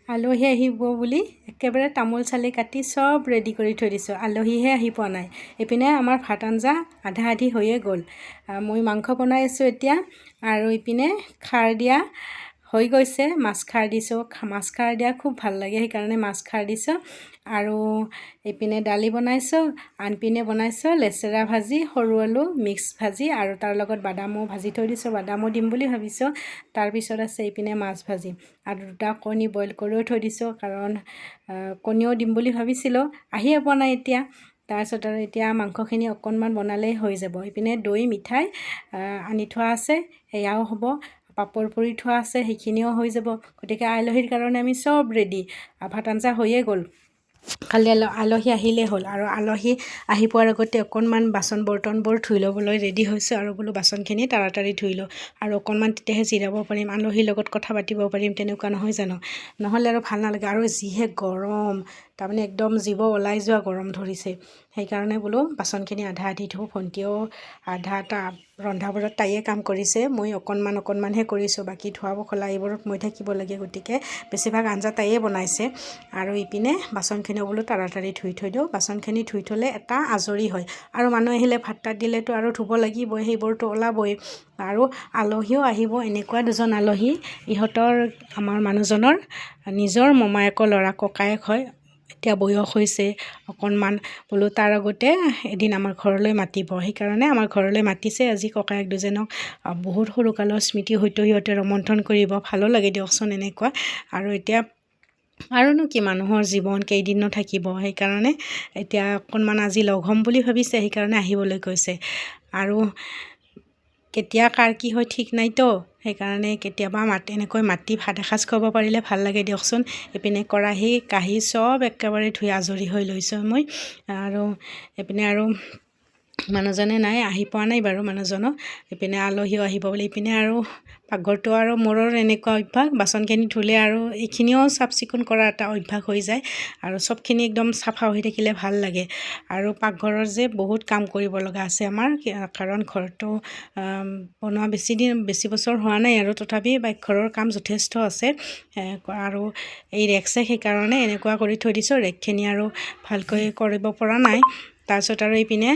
আলহী আহিব বুলি একেবাৰে তামোল চালি কাটি চব ৰেডি কৰি থৈ দিছোঁ। আলহীহে আহি পোৱা নাই। এইপিনে আমাৰ ভাত আঞ্জা আধা আধি হৈয়ে গ'ল। মই মাংস বনাই আছোঁ এতিয়া, আৰু ইপিনে খাৰ দিয়া হৈ গৈছে। মাছ খাৰ দিছোঁ, মাছ খাৰ দিয়া খুব ভাল লাগে, সেইকাৰণে মাছ খাৰ দিছোঁ। আৰু এইপিনে দালি বনাইছোঁ, আনপিনে বনাইছোঁ লেচেৰা ভাজি, সৰু আলু মিক্স ভাজি, আৰু তাৰ লগত বাদামো ভাজি থৈ দিছোঁ, বাদামো দিম বুলি ভাবিছোঁ। তাৰপিছত আছে এইপিনে মাছ ভাজি, আৰু 2টা কণী বইল কৰিও থৈ দিছোঁ, কাৰণ কণীও দিম বুলি ভাবিছিলোঁ, আহিয়ে পোৱা নাই এতিয়া। তাৰপিছত আৰু এতিয়া মাংসখিনি অকণমান বনালেই হৈ যাব। এইপিনে দৈ মিঠাই আনি থোৱা আছে, সেয়াও হ'ব। পাপৰ পুৰি থোৱা আছে, সেইখিনিও হৈ যাব। গতিকে আলহীৰ কাৰণে আমি চব ৰেডি। ভাত আঞ্জা হৈয়ে গ'ল, খালি আলহী আহিলেই হ'ল। আৰু আলহী আহি পোৱাৰ আগতে অকণমান বাচন বৰ্তনবোৰ ধুই ল'বলৈ ৰেডি হৈছোঁ, আৰু বোলো বাচনখিনি তাড়াতাড়ি ধুই লওঁ, আৰু অকণমান তেতিয়াহে জিৰাব পাৰিম, আলহীৰ লগত কথা পাতিব পাৰিম, তেনেকুৱা নহয় জানো? নহ'লে আৰু ভাল নালাগে। আৰু যিহে গৰম, তাৰমানে একদম জীৱ ওলাই যোৱা গৰম ধৰিছে। সেইকাৰণে বোলো বাচনখিনি আধা আধি ধুওঁ। ভণ্টিও আধা ৰন্ধাবোৰত তাইয়ে কাম কৰিছে, মই অকণমানহে কৰিছোঁ। বাকী ধোৱা পখলা এইবোৰত মই থাকিব লাগে, গতিকে বেছিভাগ আঞ্জা তাইয়ে বনাইছে। আৰু ইপিনে বাচনখিনিও বোলো তাড়াতাড়ি ধুই থৈ দিওঁ। বাচনখিনি ধুই থ'লে এটা আজৰি হয়, আৰু মানুহ আহিলে ভাত তাত দিলেতো আৰু ধুব লাগিবই, সেইবোৰতো ওলাবই। আৰু আলহীও আহিব, এনেকুৱা 2জন আলহী। ইহঁতৰ আমাৰ মানুহজনৰ নিজৰ মোমায়েকৰ ল'ৰা, ককায়েক হয়। এতিয়া বয়স হৈছে অকণমান, বোলো তাৰ আগতে এদিন আমাৰ ঘৰলৈ মাতিব, সেইকাৰণে আমাৰ ঘৰলৈ মাতিছে আজি ককায়েক 2জনক। বহুত সৰুকালৰ স্মৃতি হয়তো সিহঁতে ৰোমন্থন কৰিব, ভালো লাগে দিয়কচোন এনেকুৱা। আৰু এতিয়া আৰুনো কি, মানুহৰ জীৱন কেইদিনো থাকিব, সেইকাৰণে এতিয়া অকণমান আজি লগ হ'ম বুলি ভাবিছে, সেইকাৰণে আহিবলৈ কৈছে। আৰু কেতিয়া কাৰ কি হয় ঠিক নাইতো, সেইকাৰণে কেতিয়াবা এনেকৈ মাতি ভাত এসাঁজ খুৱাব পাৰিলে ভাল লাগে দিয়কচোন। এইপিনে কেৰাহী কাঁহী চব একেবাৰে ধুই আজৰি হৈ লৈছোঁ মই। আৰু এইপিনে আৰু মানুহজনে নাই, আহি পোৱা নাই বাৰু মানুহজনো। এইপিনে আলহীও আহিব বুলি, এইপিনে আৰু পাকঘৰটো আৰু মোৰ এনেকুৱা অভ্যাস, বাচনখিনি ধুলে আৰু এইখিনিও চাফ চিকুণ কৰা এটা অভ্যাস হৈ যায়, আৰু চবখিনি একদম চাফা হৈ থাকিলে ভাল লাগে। আৰু পাকঘৰৰ যে বহুত কাম কৰিব লগা আছে আমাৰ, কাৰণ ঘৰটো বনোৱা বেছি বছৰ হোৱা নাই, আৰু তথাপি পাকঘৰৰ কাম যথেষ্ট আছে। আৰু এই ৰেক চেক সেইকাৰণে এনেকুৱা কৰি থৈ দিছোঁ, ৰেকখিনি আৰু ভালকৈ কৰিব পৰা নাই। তাৰপিছত আৰু এইপিনে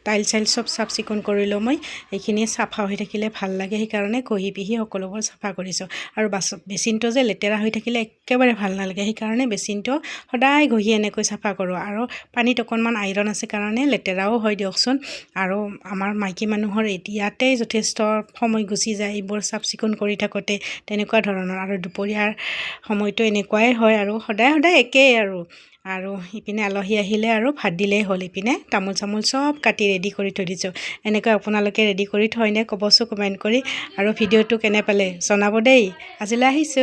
টাইল চাইল চব চাফ চিকুণ কৰিলোঁ মই। এইখিনি চাফা হৈ থাকিলে ভাল লাগে, সেইকাৰণে ঘঁহি পিহি সকলোবোৰ চাফা কৰিছোঁ। আৰু বেচিনটো যে লেতেৰা হৈ থাকিলে একেবাৰে ভাল নালাগে, সেইকাৰণে বেচিনটো সদায় ঘঁহি এনেকৈ চাফা কৰোঁ। আৰু পানীত অকণমান আইৰণ আছে কাৰণে লেতেৰাও হয় দিয়কচোন। আৰু আমাৰ মাইকী মানুহৰ ইয়াতেই যথেষ্ট সময় গুচি যায় এইবোৰ চাফ চিকুণ কৰি থাকোঁতে, তেনেকুৱা ধৰণৰ। আৰু দুপৰীয়াৰ সময়টো এনেকুৱাই হয়, আৰু সদায় একেই আৰু ইপিনে আলহী আহিলে আৰু ভাত দিলেই হ'ল। ইপিনে তামোল চামোল চব কাটি ৰেডি কৰি থৈ দিছোঁ। এনেকৈ আপোনালোকে ৰেডি কৰি থয়নে ক'বচোন কমেণ্ট কৰি। আৰু ভিডিঅ'টো কেনে পালে জনাব দেই। আজিলৈ আহিছোঁ।